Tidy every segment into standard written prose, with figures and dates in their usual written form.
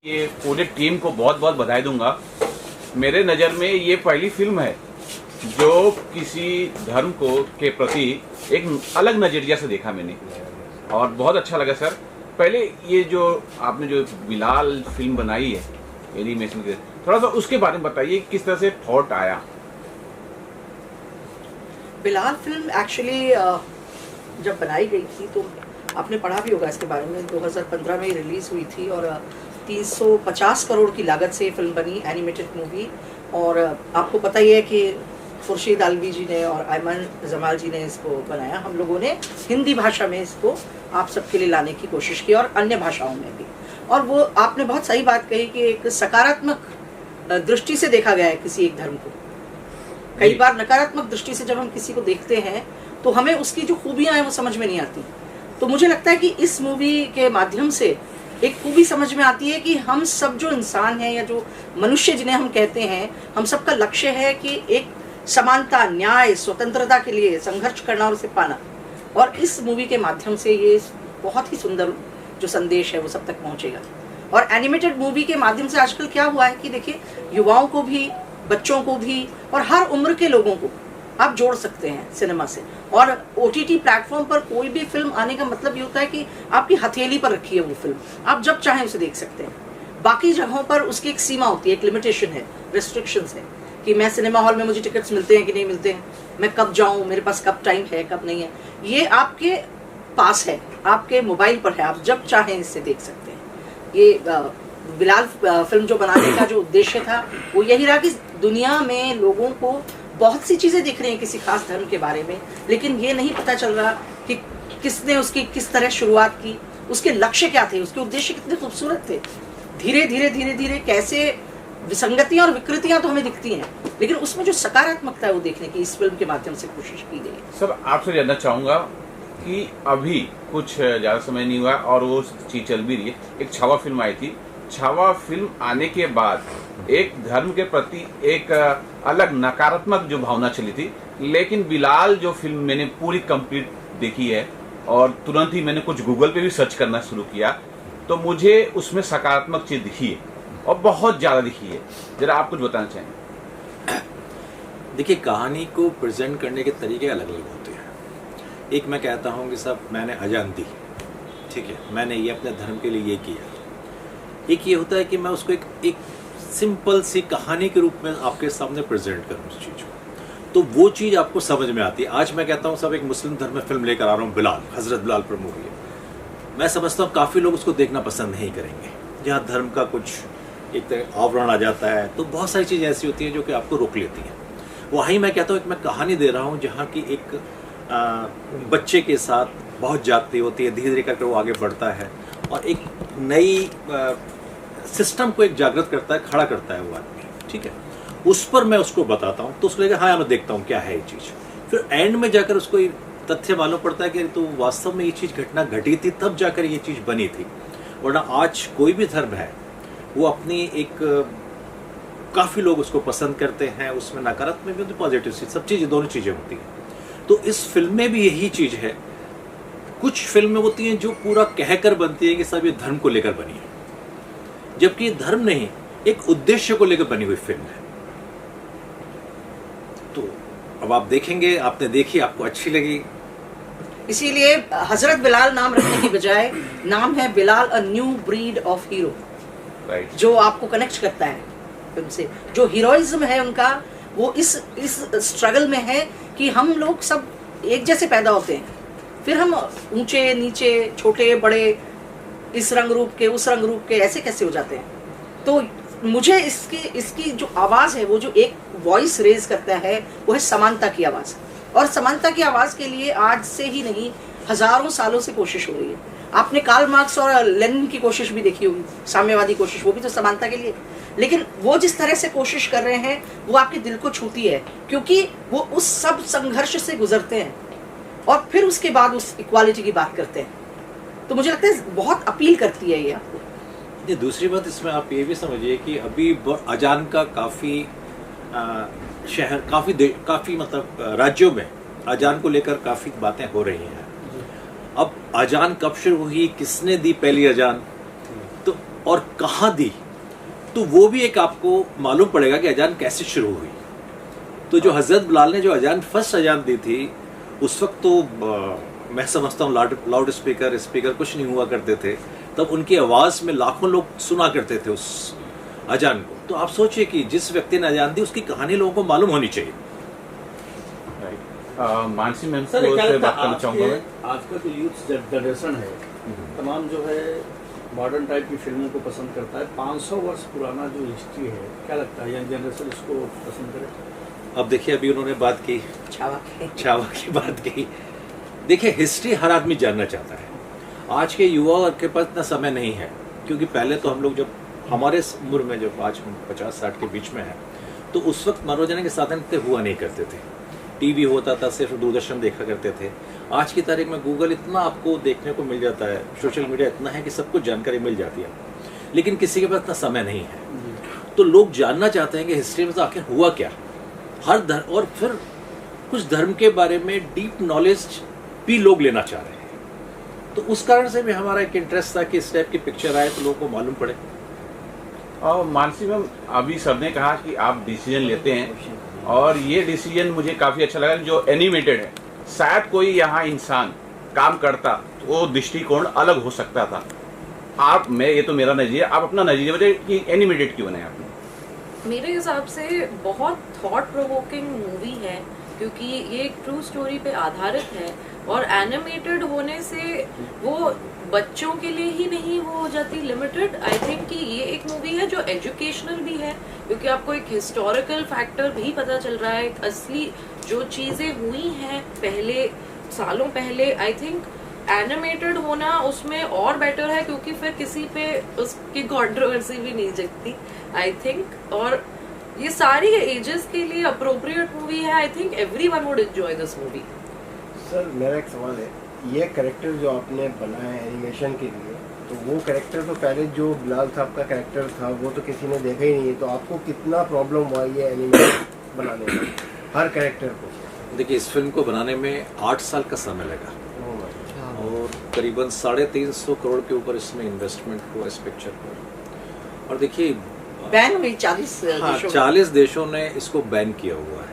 ये पूरी टीम को बहुत बहुत बधाई दूंगा। मेरे नज़र में ये पहली फिल्म है जो किसी धर्म को के प्रति एक अलग नज़रिया से देखा मैंने, और बहुत अच्छा लगा सर। पहले ये जो आपने जो बिलाल फिल्म बनाई है एनिमेशन के, थोड़ा सा उसके बारे में बताइए, किस तरह से थॉट आया? बिलाल फिल्म एक्चुअली जब बनाई गई थी तो आपने पढ़ा भी होगा इसके बारे में, 2015 में रिलीज़ हुई थी और 350 करोड़ की लागत से ये फिल्म बनी, एनिमेटेड मूवी। और आपको पता ही है कि खुर्शीद आलवी जी ने और अयमन जमाल जी ने इसको बनाया। हम लोगों ने हिंदी भाषा में इसको आप सबके लिए लाने की कोशिश की और अन्य भाषाओं में भी। और वो आपने बहुत सही बात कही कि एक सकारात्मक दृष्टि से देखा गया है किसी एक धर्म को। कई बार नकारात्मक दृष्टि से जब हम किसी को देखते हैं तो हमें उसकी जो खूबियाँ हैं वो समझ में नहीं आती। तो मुझे लगता है कि इस मूवी के माध्यम से एक खूबी समझ में आती है कि हम सब जो इंसान हैं या जो मनुष्य जिन्हें हम कहते हैं, हम सबका लक्ष्य है कि एक समानता, न्याय, स्वतंत्रता के लिए संघर्ष करना और उसे पाना। और इस मूवी के माध्यम से ये बहुत ही सुंदर जो संदेश है वो सब तक पहुंचेगा। और एनिमेटेड मूवी के माध्यम से आजकल क्या हुआ है कि देखिए, युवाओं को भी, बच्चों को भी और हर उम्र के लोगों को आप जोड़ सकते हैं सिनेमा से। और OTT प्लेटफॉर्म पर कोई भी फिल्म आने का मतलब ये होता है कि आपकी हथेली पर रखी है वो फिल्म, आप जब चाहें उसे देख सकते हैं। बाकी जगहों पर उसकी एक सीमा होती है, एक लिमिटेशन है, रेस्ट्रिक्शंस है कि मैं सिनेमा हॉल में मुझे टिकट्स मिलते हैं कि नहीं मिलते हैं, मैं कब जाऊं, मेरे पास कब टाइम है, कब नहीं है। ये आपके पास है, आपके मोबाइल पर है, आप जब चाहें इससे देख सकते हैं। ये बिलाल फिल्म जो बनाने का जो उद्देश्य था वो यही रहा कि दुनिया में लोगों को बहुत सी चीज़ें दिख रही हैं किसी खास धर्म के बारे में, लेकिन ये नहीं पता चल रहा कि किसने उसकी किस तरह शुरुआत की, उसके लक्ष्य क्या थे, उसके उद्देश्य कितने खूबसूरत थे। धीरे धीरे धीरे धीरे कैसे विसंगतियां और विकृतियां तो हमें दिखती हैं, लेकिन उसमें जो सकारात्मकता है वो देखने की इस फिल्म के माध्यम से कोशिश की गई। सर, आपसे जानना चाहूँगा कि अभी कुछ ज़्यादा समय नहीं हुआ और वो चीज़ चल भी रही है, एक छावा फिल्म आई थी। छावा फिल्म आने के बाद एक धर्म के प्रति एक अलग नकारात्मक जो भावना चली थी, लेकिन बिलाल जो फिल्म मैंने पूरी कंप्लीट देखी है और तुरंत ही मैंने कुछ गूगल पे भी सर्च करना शुरू किया, तो मुझे उसमें सकारात्मक चीज़ दिखी है और बहुत ज़्यादा दिखी है। जरा आप कुछ बताना चाहेंगे? देखिए, कहानी को प्रेजेंट करने के तरीके अलग अलग होते हैं। एक मैं कहता हूँ कि साहब मैंने अजान दी, ठीक है, मैंने ये अपने धर्म के लिए ये किया। एक ये होता है कि मैं उसको एक सिंपल सी कहानी के रूप में आपके सामने प्रेजेंट करूँ उस चीज़ को, तो वो चीज़ आपको समझ में आती है। आज मैं कहता हूँ सब एक मुस्लिम धर्म में फिल्म लेकर आ रहा हूँ, बिलाल, हज़रत बिलाल पर मूवी है। मैं समझता हूँ काफ़ी लोग उसको देखना पसंद नहीं करेंगे, जहाँ धर्म का कुछ एक तरह आवरण आ जाता है, तो बहुत सारी चीज़ें ऐसी होती हैं जो कि आपको रोक लेती हैं। वहीं मैं कहता हूँ कि मैं कहानी दे रहा हूँ जहाँ की एक बच्चे के साथ बहुत जाती होती है, धीरे धीरे करके वो आगे बढ़ता है और एक नई सिस्टम को एक जागृत करता है, खड़ा करता है वो आदमी, ठीक है। उस पर मैं उसको बताता हूँ तो उसको लगेगा हाँ मैं देखता हूँ क्या है ये चीज़। फिर एंड में जाकर उसको ये तथ्य मालूम पड़ता है कि तो वास्तव में ये चीज़ घटना घटी थी, तब जाकर ये चीज़ बनी थी। वरना आज कोई भी धर्म है वो अपनी एक काफ़ी लोग उसको पसंद करते हैं, उसमें नकारात्मक भी होती है, पॉजिटिव चीज़, सब चीज़ें, दोनों चीज़ें होती हैं। तो इस फिल्म में भी यही चीज़ है। कुछ फिल्में होती हैं जो पूरा कहकर बनती है कि सब ये धर्म को लेकर बनी है, जबकि धर्म नहीं, एक उद्देश्य को लेकर बनी हुई फिल्म है। तो अब आप देखेंगे, आपने देखी, आपको अच्छी लगी, इसीलिए हजरत बिलाल नाम रखने की बजाय नाम है Bilal, a new breed of hero, जो आपको कनेक्ट करता है फिल्म से। जो हीरोइज्म है उनका वो इस स्ट्रगल में है कि हम लोग सब एक जैसे पैदा होते हैं, फिर हम ऊंचे नीचे, छोटे बड़े, इस रंग रूप के, उस रंग रूप के, ऐसे कैसे हो जाते हैं। तो मुझे इसकी जो आवाज़ है, वो जो एक वॉइस रेज करता है, वो है समानता की आवाज़। और समानता की आवाज़ के लिए आज से ही नहीं, हजारों सालों से कोशिश हो रही है। आपने कार्ल मार्क्स और लेनिन की कोशिश भी देखी होगी, साम्यवादी कोशिश, वो भी तो समानता के लिए। लेकिन वो जिस तरह से कोशिश कर रहे हैं वो आपके दिल को छूती है, क्योंकि वो उस सब संघर्ष से गुजरते हैं और फिर उसके बाद उस इक्वालिटी की बात करते हैं। तो मुझे लगता है बहुत अपील करती है ये आपको। ये दूसरी बात इसमें आप ये भी समझिए कि अभी अजान का काफ़ी शहर, काफ़ी मतलब राज्यों में अजान को लेकर काफ़ी बातें हो रही हैं। अब अजान कब शुरू हुई, किसने दी पहली अजान, तो और कहाँ दी, तो वो भी एक आपको मालूम पड़ेगा कि अजान कैसे शुरू हुई। तो जो हज़रत बिलाल ने जो अजान फर्स्ट अजान दी थी, उस वक्त तो मैं समझता हूँ लाउड स्पीकर कुछ नहीं हुआ करते थे, तब उनकी आवाज़ में लाखों लोग सुना करते थे उस अजान को। तो आप सोचिए कि जिस व्यक्ति ने अजान दी उसकी कहानी लोगों को मालूम होनी चाहिए। मानसी मैम सर क्या से लगता बात करना चाहूँगा मैं। आज का जो यूथ जनरेशन है तमाम जो है मॉडर्न टाइप की फिल्मों को पसंद करता है। 500 वर्ष पुराना जो हिस्ट्री है, क्या लगता है यंग जनरेशन इसको पसंद करे? अब देखिए, अभी उन्होंने बात की छावा की बात की। देखिए, हिस्ट्री हर आदमी जानना चाहता है। आज के युवा के पास इतना समय नहीं है, क्योंकि पहले तो हम लोग जब हमारे उम्र में जब आज हम 50-60 के बीच में हैं, तो उस वक्त मनोरंजन के साधन इतने हुआ नहीं करते थे। टीवी होता था, सिर्फ दूरदर्शन देखा करते थे। आज की तारीख में गूगल इतना आपको देखने को मिल जाता है, सोशल मीडिया इतना है कि सब कुछ जानकारी मिल जाती है, लेकिन किसी के पास इतना समय नहीं है। तो लोग जानना चाहते हैं कि हिस्ट्री में तो आखिर हुआ क्या, हर धर्म, और फिर कुछ धर्म के बारे में डीप नॉलेज भी लोग लेना चाह रहे हैं। तो उस कारण से भी हमारा एक इंटरेस्ट था कि इस टाइप की पिक्चर आए तो लोगों को मालूम पड़े। और मानसी मैम, अभी सर ने कहा कि आप डिसीजन लेते हैं, और ये डिसीजन मुझे काफ़ी अच्छा लगा जो एनिमेटेड है। शायद कोई यहाँ इंसान काम करता तो वो दृष्टिकोण अलग हो सकता था। आप, मैं, ये तो मेरा नजरिया, आप अपना नजरिया बताइए कि एनिमेटेड क्यों बनाया आपने? मेरे हिसाब से बहुत थॉट प्रोवोकिंग मूवी है, क्योंकि ये एक ट्रू स्टोरी पे आधारित है, और एनिमेटेड होने से वो बच्चों के लिए ही नहीं वो हो जाती लिमिटेड। आई थिंक कि ये एक मूवी है जो एजुकेशनल भी है, क्योंकि आपको एक हिस्टोरिकल फैक्टर भी पता चल रहा है, असली जो चीज़ें हुई हैं पहले सालों पहले। आई थिंक एनिमेटेड होना उसमें और बेटर है, क्योंकि फिर किसी पे उसकी कंट्रोवर्सी भी नहीं जगती आई थिंक। और ये सारी एजेस के लिए अप्रोप्रिएट मूवी है। I think everyone would enjoy this movie. Sir मेरा एक सवाल है, ये कैरेक्टर जो आपने बनाया है एनिमेशन के लिए, तो वो कैरेक्टर तो पहले जो बिलाल साहब का कैरेक्टर था वो तो किसी ने देखा ही नहीं है, तो आपको कितना प्रॉब्लम हुआ ये एनिमेशन बनाने में हर कैरेक्टर को? देखिए, इस फिल्म को बनाने में 8 साल का समय लगा, और करीबन 350 करोड़ के ऊपर इसमें इन्वेस्टमेंट हुआ इस पिक्चर पर। और देखिए, बैन हुई 40 हाँ, 40 देशों ने इसको बैन किया हुआ है।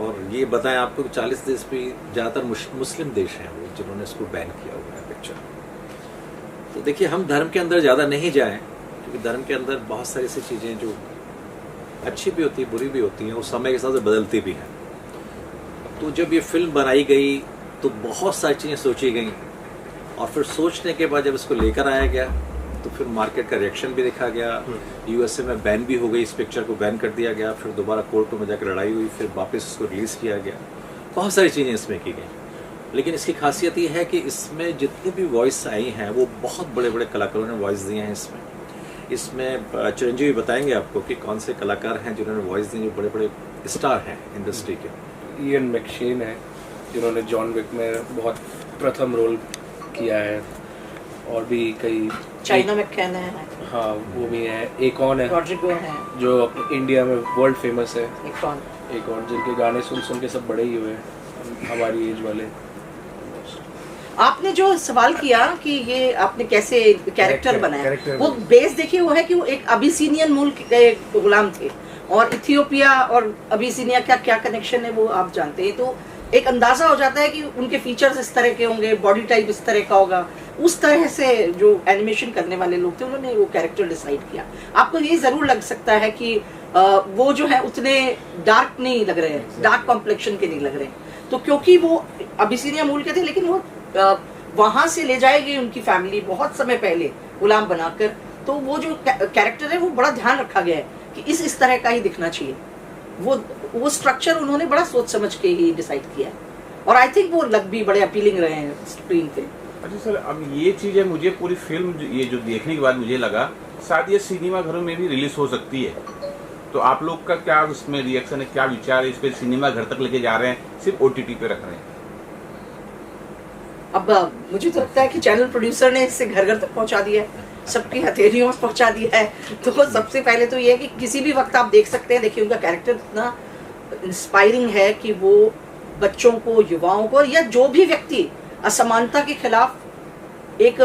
और ये बताएं आपको कि 40 देश भी ज़्यादातर मुस्लिम देश हैं वो जिन्होंने इसको बैन किया हुआ है पिक्चर। तो देखिए, हम धर्म के अंदर ज़्यादा नहीं जाएं, क्योंकि धर्म के अंदर बहुत सारी ऐसी चीज़ें जो अच्छी भी होती हैं, बुरी भी होती हैं, वो समय के साथ बदलती भी हैं। तो जब ये फिल्म बनाई गई तो बहुत सारी चीज़ें सोची गई, और फिर सोचने के बाद जब इसको लेकर आया गया तो फिर मार्केट का रिएक्शन भी देखा गया। यूएसए में बैन भी हो गई, इस पिक्चर को बैन कर दिया गया, फिर दोबारा कोर्ट में जाकर लड़ाई हुई, फिर वापस इसको रिलीज़ किया गया। बहुत सारी चीज़ें इसमें की गई, लेकिन इसकी खासियत ये है कि इसमें जितनी भी वॉइस आई हैं वो बहुत बड़े बड़े कलाकारों ने वॉइस दिए हैं इसमें चिरंजीवी बताएंगे आपको कि कौन से कलाकार हैं जिन्होंने वॉइस दी, जो बड़े बड़े स्टार हैं इंडस्ट्री के। इयन मैकशेन है जिन्होंने जॉन विक में बहुत प्रथम रोल किया है, और भी कई चाइना में कहना है, हाँ वो भी है। एक और है रॉड्रिगो है, जो इंडिया में वर्ल्ड फेमस है, एक और एक और जिनके गाने सुन सुन के सब बड़े ही हुए हैं हमारी एज वाले। आपने जो सवाल किया कि ये आपने कैसे कैरेक्टर बनाया, कैरेक्टर वो बेस देखिए वो है कि वो एक अबिसीनियन मुल्क के गुलाम थे, और इथियोपिया और अबिसीनिया का क्या कनेक्शन है वो आप जानते हैं। तो एक अंदाजा हो जाता है कि उनके फीचर्स इस तरह के होंगे, बॉडी टाइप इस तरह का होगा। उस तरह से जो एनिमेशन करने वाले लोग थे उन्होंने वो कैरेक्टर डिसाइड किया। आपको ये जरूर लग सकता है कि वो जो है उतने डार्क नहीं लग रहे हैं, डार्क कॉम्प्लेक्शन के नहीं लग रहे हैं, तो क्योंकि वो अबिसीनिया मूल के थे, लेकिन वो वहां से ले जाएगी उनकी फैमिली बहुत समय पहले गुलाम बनाकर। तो वो जो कैरेक्टर है वो बड़ा ध्यान रखा गया है कि इस तरह का ही दिखना चाहिए। वो स्ट्रक्चर उन्होंने बड़ा सोच समझ के ही डिसाइड किया है, और आई थिंक वो लग भी बड़े अपीलिंग रहे हैं स्क्रीन पे। अच्छा सर, अब ये चीज़ है, मुझे पूरी फिल्म ये जो देखने के बाद मुझे लगा शायद ये सिनेमा घरों में भी रिलीज हो सकती है। तो आप लोग का क्या उसमें रिएक्शन है, क्या विचार है? इस पे सिनेमा घर तक लेके जा रहे हैं, सिर्फ OTT पे रख रहे हैं? अब मुझे तो लगता है कि चैनल प्रोड्यूसर ने इसे घर घर तक पहुंचा दिया है, सबकी हथेलियों में पहुंचा दिया है। तो सबसे पहले तो ये है कि किसी भी वक्त आप देख सकते हैं। देखिए, उनका कैरेक्टर इतना इंस्पायरिंग है कि वो बच्चों को, युवाओं को, या जो भी व्यक्ति असमानता के खिलाफ एक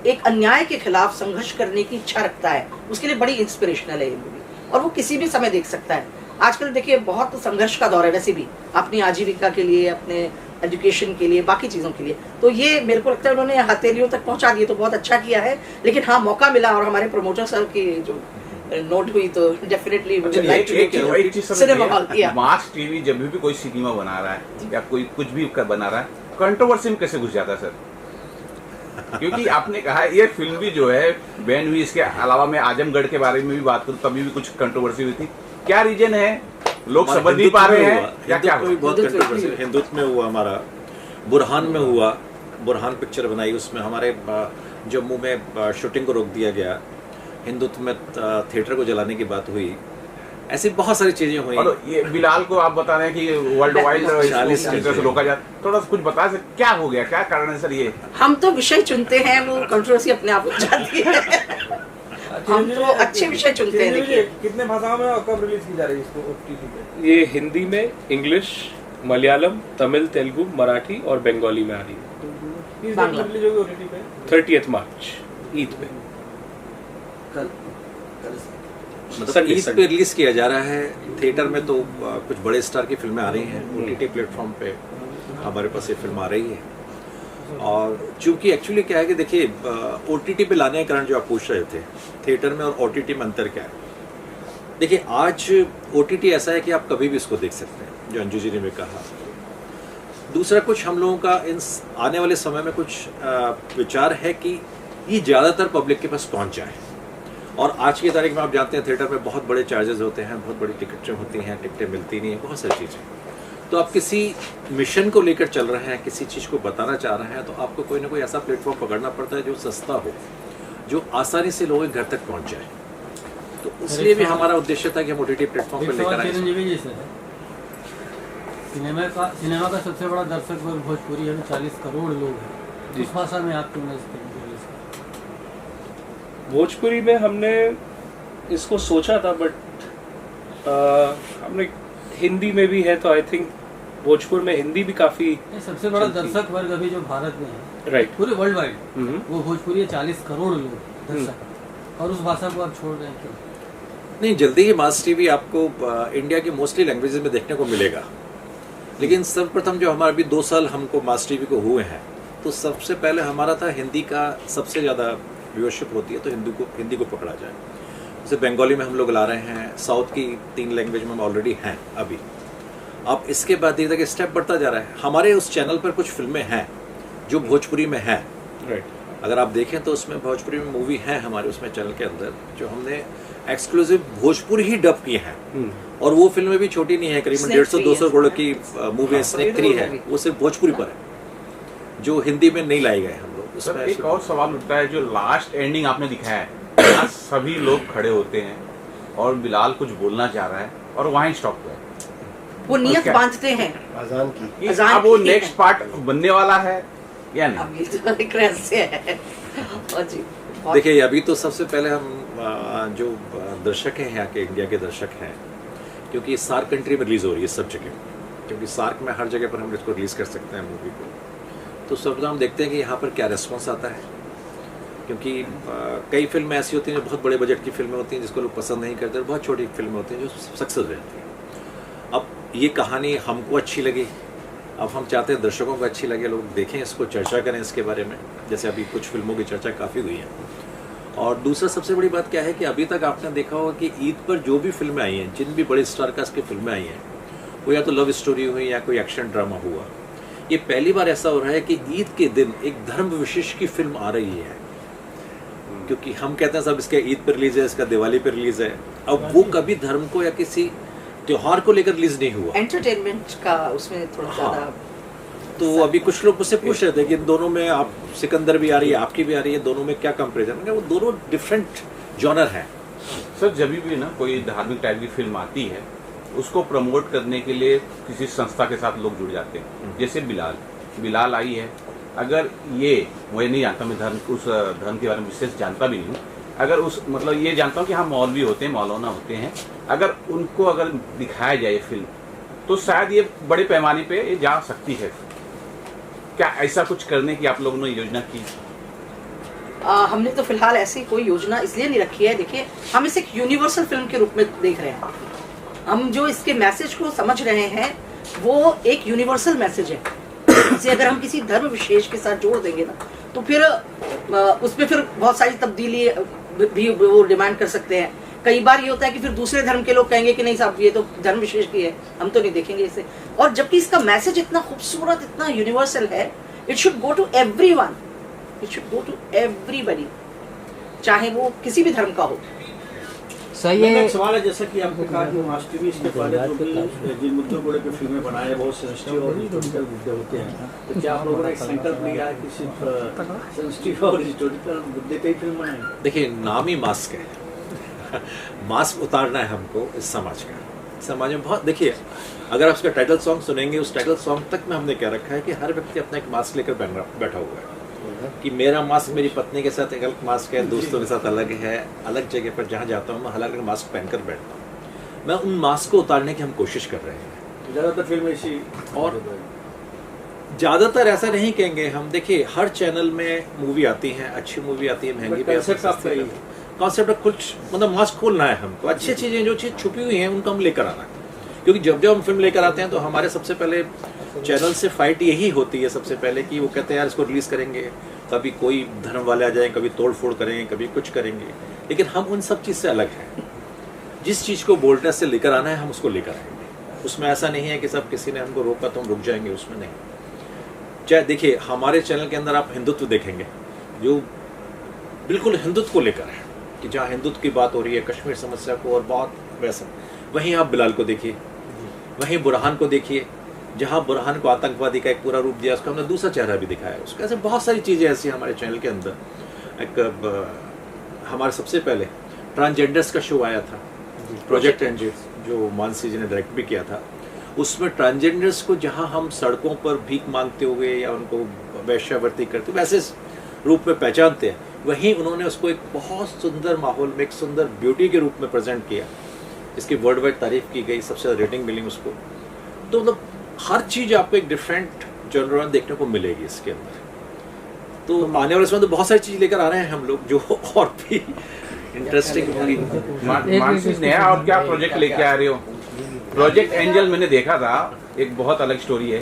एक अन्याय के खिलाफ संघर्ष करने की इच्छा रखता है, उसके लिए बड़ी इंस्पिरेशनल है ये मूवी, और वो किसी भी समय देख सकता है। आजकल देखिए बहुत संघर्ष का दौर है वैसे भी, अपनी आजीविका के लिए, अपने एजुकेशन के लिए, बाकी चीज़ों के लिए। तो ये मेरे को लगता है उन्होंने हथेलियों तक पहुंचा दिए, तो बहुत अच्छा किया है। लेकिन हाँ, मौका मिला और हमारे प्रमोटर सर की जो नोट हुई तो डेफिनेटली सिनेमा हॉल किया। मास टीवी जब भी कोई सिनेमा बना रहा है या कोई कुछ भी बना रहा है, कंट्रोवर्सी में कैसे घुस जाता है सर? क्योंकि आपने कहा ये फिल्म भी जो है बैन हुई, इसके अलावा मैं आजमगढ़ के बारे में भी बात करूं, तभी भी कुछ कंट्रोवर्सी हुई थी। क्या रीजन है? लोग समझ नहीं पा रहे हैं या क्या? बहुत कंट्रोवर्सी हिंदुत्व में हुआ, हमारा बुरहान में हुआ। बुरहान पिक्चर बनाई, उसमें हमारे जम्मू में शूटिंग को रोक दिया गया, हिंदुत्व में थिएटर को जलाने की बात हुई, ऐसी बहुत सारी चीजें हुई। और ये बिलाल को आप बता रहे हैं कि वर्ल्ड वाइड से रोका जाए, थोड़ा सा कुछ बता सकते क्या हो गया, क्या कारण है सर? ये हम तो विषय चुनते हैं, वो कंट्रोवर्सी अपने आप हो जाती है। हम तो अच्छे विषय चुनते हैं। देखिए कितने भाषाओं में और कब रिलीज की जा रही है इसको OTT पे? ये हिंदी में, इंग्लिश, मलयालम, तमिल, तेलुगु, मराठी और बंगाली में आ रही है। किस डेट रिलीज होगी OTT पे? 30 मार्च, ईद पे। मतलब ईद पे रिलीज किया जा रहा है। थिएटर में तो कुछ बड़े स्टार की फिल्में आ रही हैं, OTT प्लेटफॉर्म पे हमारे पास ये फिल्म आ रही है। और चूंकि एक्चुअली क्या है कि देखिए, OTT पे लाने के कारण जो आप पूछ रहे थे, थिएटर में और OTT में अंतर क्या है? देखिए, आज OTT ऐसा है कि आप कभी भी इसको देख सकते हैं, जो अंजू जी ने भी कहा। दूसरा, कुछ हम लोगों का इन आने वाले समय में कुछ विचार है कि ये ज़्यादातर पब्लिक के पास पहुंच जाए। और आज की तारीख में आप जानते हैं थिएटर में बहुत बड़े चार्जेस होते हैं, बहुत बड़ी टिकटें होती हैं, टिकटें मिलती नहीं हैं, बहुत सारी चीज़ें। तो आप किसी मिशन को लेकर चल रहे हैं, किसी चीज़ को बताना चाह रहे हैं, तो आपको कोई ना कोई ऐसा प्लेटफॉर्म पकड़ना पड़ता है जो सस्ता हो, जो आसानी से लोगों के घर तक पहुंच जाए। तो इसलिए भी हमारा उद्देश्य था कि हम OTT प्लेटफॉर्म पर लेकर आए। सिनेमा का सबसे बड़ा दर्शक वर्ग भोजपुरी है, 40 करोड़ लोग हैं। इस भाषा में आप क्यों भोजपुरी में हमने इसको सोचा था, बट हमने हिंदी में भी है, तो आई थिंक भोजपुर में हिंदी भी काफी सबसे बड़ा दर्शक वर्ग अभी जो भारत में है, राइट, पूरे वर्ल्ड वाइड, वो भोजपुरी है। 40 करोड़ लोग दर्शक, और उस भाषा को आप छोड़ रहे हैं क्यों? नहीं, जल्दी ही मास टीवी आपको इंडिया की मोस्टली लैंग्वेजेस में देखने को मिलेगा। लेकिन सर्वप्रथम जो हमारे अभी 2 साल हमको मास टीवी को हुए हैं, तो सबसे पहले हमारा था हिंदी का सबसे ज़्यादा व्यूअरशिप होती है, तो हिंदी को पकड़ा जाए। जैसे बंगाली में हम लोग ला रहे हैं, साउथ की 3 लैंग्वेज में हम ऑलरेडी हैं अभी। अब इसके बाद धीरे धीरे स्टेप बढ़ता जा रहा है। हमारे उस चैनल पर कुछ फिल्में हैं जो भोजपुरी में हैं, राइट। अगर आप देखें तो उसमें भोजपुरी में मूवी है हमारे उसमें चैनल के अंदर, जो हमने एक्सक्लूसिव भोजपुरी ही डब किए हैं। और वो फिल्में भी छोटी नहीं है, करीबन 150-200 करोड़ की मूवी स्नेक 3 है, वो सिर्फ भोजपुरी पर है, जो हिंदी में नहीं लाई गए हम लोग। सर एक और सवाल उठता है, जो लास्ट एंडिंग आपने दिखाया है, यहाँ सभी लोग खड़े होते हैं और बिलाल कुछ बोलना चाह रहा है और वहीं स्टॉप हुआ है। वो नियत बांधते हैं अजान की। अब वो नेक्स्ट पार्ट बनने वाला है या नहीं? अब ये तो एक रहस्य है। और जी देखिए, अभी तो सबसे पहले हम जो दर्शक हैं यहाँ के, इंडिया के दर्शक हैं, क्योंकि सार्क कंट्री में रिलीज़ हो रही है सब जगह, क्योंकि सार्क में हर जगह पर हम इसको रिलीज़ कर सकते हैं मूवी को। तो सब हम देखते हैं कि यहाँ पर क्या रिस्पॉन्स आता है, क्योंकि कई फिल्में ऐसी होती हैं जो बहुत बड़े बजट की फिल्में होती हैं जिसको लोग पसंद नहीं करते, बहुत छोटी फिल्में होती हैं जो सक्सेस रहती हैं। अब ये कहानी हमको अच्छी लगी, अब हम चाहते हैं दर्शकों को अच्छी लगे, लोग देखें इसको, चर्चा करें इसके बारे में, जैसे अभी कुछ फिल्मों की चर्चा काफ़ी हुई है। और दूसरा सबसे बड़ी बात क्या है कि अभी तक आपने देखा होगा कि ईद पर जो भी फिल्में आई हैं, जिन भी बड़े स्टार कास्ट की फिल्में आई हैं, वो या तो लव स्टोरी हुई या कोई एक्शन ड्रामा हुआ। ये पहली बार ऐसा हो रहा है कि ईद के दिन एक धर्म विशेष की फिल्म आ रही है, क्योंकि हम कहते हैं सब इसका ईद पर रिलीज है, इसका दिवाली पर रिलीज है। अब वो कभी धर्म को या किसी त्योहार को लेकर रिलीज नहीं हुआ, एंटरटेनमेंट का उसमें थोड़ा ज़्यादा। तो अभी कुछ लोग मुझसे पूछ रहे थे कि इन दोनों में, आप सिकंदर भी आ रही है, आपकी भी आ रही है, दोनों में क्या कंपेरिजन है? वो दोनों डिफरेंट जॉनर हैं। सर जब भी ना कोई धार्मिक टाइप की फिल्म आती है, उसको प्रमोट करने के लिए किसी संस्था के साथ लोग जुड़ जाते हैं। जैसे बिलाल आई है, अगर ये मुझे नहीं जानता, मैं उस धर्म के बारे में विशेष जानता भी नहीं हूँ, अगर उस मतलब ये जानता हूँ कि हाँ मौलवी होते हैं, मौलाना होते हैं, अगर उनको अगर दिखाया जाए फिल्म, तो शायद ये बड़े पैमाने पे ये जा सकती है। क्या ऐसा कुछ करने की आप लोगों ने योजना की? हमने तो फिलहाल ऐसी कोई योजना इसलिए नहीं रखी है। देखिए, हम इसे एक यूनिवर्सल फिल्म के रूप में देख रहे हैं। हम जो इसके मैसेज को समझ रहे हैं वो एक यूनिवर्सल मैसेज है। इसे अगर हम किसी धर्म विशेष के साथ जोड़ देंगे ना, तो फिर उसमें फिर बहुत सारी तब्दीली भी वो डिमांड कर सकते हैं। कई बार ये होता है कि फिर दूसरे धर्म के लोग कहेंगे कि नहीं साहब, ये तो धर्म विशेष की है, हम तो नहीं देखेंगे इसे। और जबकि इसका मैसेज इतना खूबसूरत, इतना यूनिवर्सल है, it should go to everyone, it should go to everybody, चाहे वो किसी भी धर्म का हो। सही मेरा है। एक सवाल है, जैसा कि आपने कहा कि मास टीवी इसके पहले जो भी जिन मुद्दों को लेकर फिल्में बनाए बहुत सेंसिटिव और हिस्टोरिकल मुद्दे होते हैं, तो क्या आप लोगों ने एक संकल्प लिया है कि सिर्फ सेंसिटिव और हिस्टोरिकल मुद्दे पे ही फिल्म बनाएंगे? देखिए, नाम ही मास्क है। मास्क उतारना है हमको इस समाज का। समाज में बहुत, देखिए, अगर आप उसका टाइटल सॉन्ग सुनेंगे, उस टाइटल सॉन्ग तक में हमने क्या रखा है कि हर व्यक्ति अपना एक मास्क लेकर बैठा हुआ है कि मेरा मास्क मेरी पत्नी के साथ एक अलग मास्क है, दोस्तों के साथ अलग है, अलग जगह पर जहाँ जाता हूँ मैं अलग अलग मास्क पहनकर बैठता हूँ। मैं उन मास्क को उतारने की हम कोशिश कर रहे हैं। ज़्यादातर फिल्में इसी और ज़्यादातर ऐसा नहीं कहेंगे हम। देखिए, हर चैनल में मूवी आती है, अच्छी मूवी आती है, महंगी भी आती है। कॉन्सेप्ट कुछ मतलब मास्क खोलना है हमको। अच्छी चीज़ें जो चीज़ छुपी हुई हैं उनको हम लेकर आना है, क्योंकि जब हम फिल्म लेकर आते हैं तो हमारे सबसे पहले चैनल से फाइट यही होती है सबसे पहले कि वो कहते हैं यार इसको रिलीज़ करेंगे, कभी कोई धर्म वाले आ जाएं, कभी तोड़ फोड़ करेंगे, कभी कुछ करेंगे। लेकिन हम उन सब चीज़ से अलग हैं। जिस चीज़ को बोल्डनेस से लेकर आना है हम उसको लेकर आएंगे। उसमें ऐसा नहीं है कि सब किसी ने हमको रोका तो हम रुक जाएंगे, उसमें नहीं। चाहे देखिए, हमारे चैनल के अंदर आप हिंदुत्व देखेंगे जो बिल्कुल हिंदुत्व को लेकर है, कि जहाँ हिंदुत्व की बात हो रही है, कश्मीर समस्या को और बहुत वैसा। वहीं आप बिलाल को देखिए, वहीं बुरहान को देखिए, जहाँ बुरहान को आतंकवादी का एक पूरा रूप दिया, उसका हमने दूसरा चेहरा भी दिखाया उसका। ऐसे बहुत सारी चीज़ें ऐसी हमारे चैनल के अंदर। एक हमारे सबसे पहले ट्रांसजेंडर्स का शो आया था, प्रोजेक्ट एंजल, जो मानसी जी ने डायरेक्ट भी किया था। उसमें ट्रांसजेंडर्स को जहाँ हम सड़कों पर भीख मांगते हुए या उनको वैश्यावृत्ति करते हुए ऐसे रूप में पहचानते हैं, वहीं उन्होंने उसको एक बहुत सुंदर माहौल में, एक सुंदर ब्यूटी के रूप में प्रेजेंट किया, इसकी वर्ल्ड वाइड तारीफ की गई, सबसे ज़्यादा रेटिंग मिली उसको। तो मतलब हर चीज़ आपको एक डिफरेंट जनर देखने को मिलेगी इसके अंदर। तो आने वाले समय तो बहुत सारी चीज़ लेकर आ रहे हैं हम लोग जो और भी इंटरेस्टिंग होगी। मानसी नया और क्या प्रोजेक्ट लेके आ रहे हो? प्रोजेक्ट एंजल मैंने देखा था, एक बहुत अलग स्टोरी है,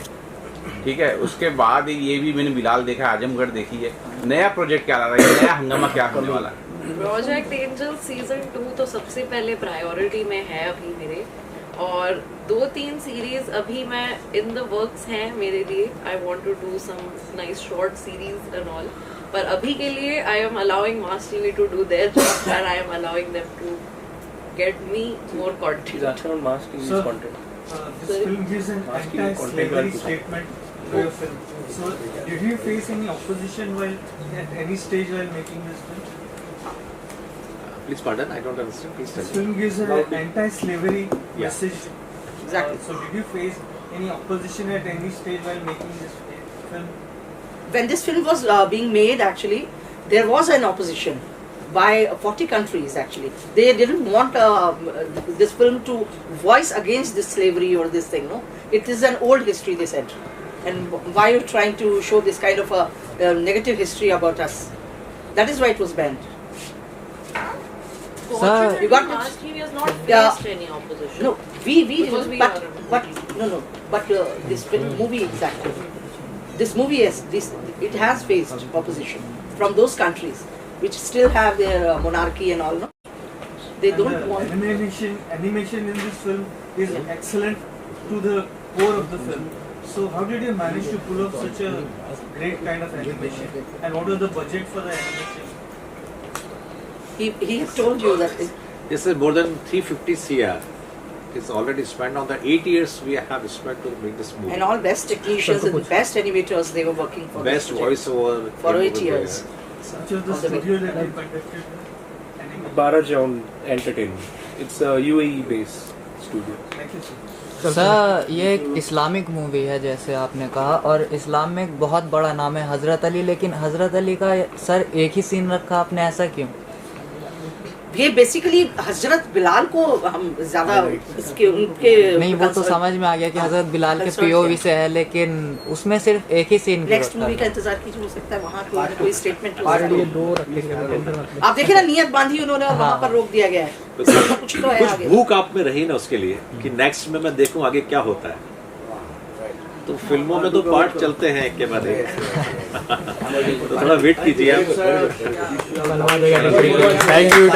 ठीक है। उसके बाद ये भी मैंने बिलाल देखा, आजमगढ़ देखी है। नया प्रोजेक्ट क्या आ रहा है, नया हंगामा क्या होने वाला है? प्रोजेक्ट एंजल सीजन 2 तो सबसे पहले प्रायोरिटी में है अभी मेरे, और 2-3 सीरीज अभी मैं इन द वर्क्स हैं मेरे लिए। I want to do some nice short series and all, पर अभी के लिए I am allowing mass TV to do their job and I am allowing them to get me more content. He's asking on Mass TV's content. This film gives an anti-slavery statement to your film. So, did you face any opposition while at any stage while making this film? Please pardon, I don't understand. Please tell This me. film gives an anti-slavery message. Exactly. So, did you face any opposition at any stage while making this film? When this film was being made, actually, there was an opposition by 40 countries. Actually, they didn't want this film to voice against this slavery or this thing. No, it is an old history, they said. And why are you trying to show this kind of a negative history about us? That is why it was banned. Fortunately, You got it? Mass TV has not faced Yeah. any opposition. No, we Because didn't, we but are a but this film movie exactly. This movie it has faced opposition from those countries which still have their monarchy and all. No, they And don't the want. animation in this film is excellent to the core of the film. So how did you manage to pull off such a great kind of animation? And what was the budget for the animation? He had told you that. This is more than 350 CR. It's already spent on that. 8 years we have spent to make this movie. And all best technicians and best animators, they were working for Best this project voiceover. for came 8 over years. there. Which was the On the studio that you conducted animation? Barajaun Entertainment. It's a UAE based studio. Thank you, sir. Sir, ये एक Islamic movie है जैसे आपने कहा, और इस्लाम में एक बहुत बड़ा नाम है हज़रत अली, लेकिन हज़रत अली का सर एक ही सीन रखा आपने, ऐसा क्यों? ये बेसिकली हजरत बिलाल को हम ज्यादा इसके उनके नहीं, वो तो समझ में आ गया कि हजरत बिलाल के पीओवी से है, लेकिन उसमें सिर्फ एक ही सीन नेक्स्ट मूवी का इंतजार कीजिए, हो सकता है वहाँ कोई ना कोई स्टेटमेंट स्टेटमेंट आप देखे ना, नियत बांधी उन्होंने और वहाँ पर रोक दिया गया है, कुछ तो है कुछ आगे। भूख आप में रही ना उसके लिए कि नेक्स्ट में मैं देखूं आगे क्या होता है। तो फिल्मों में तो पार्ट चलते हैं एक के बाद एक। तो थोड़ा वेट कीजिए आप। Thank you.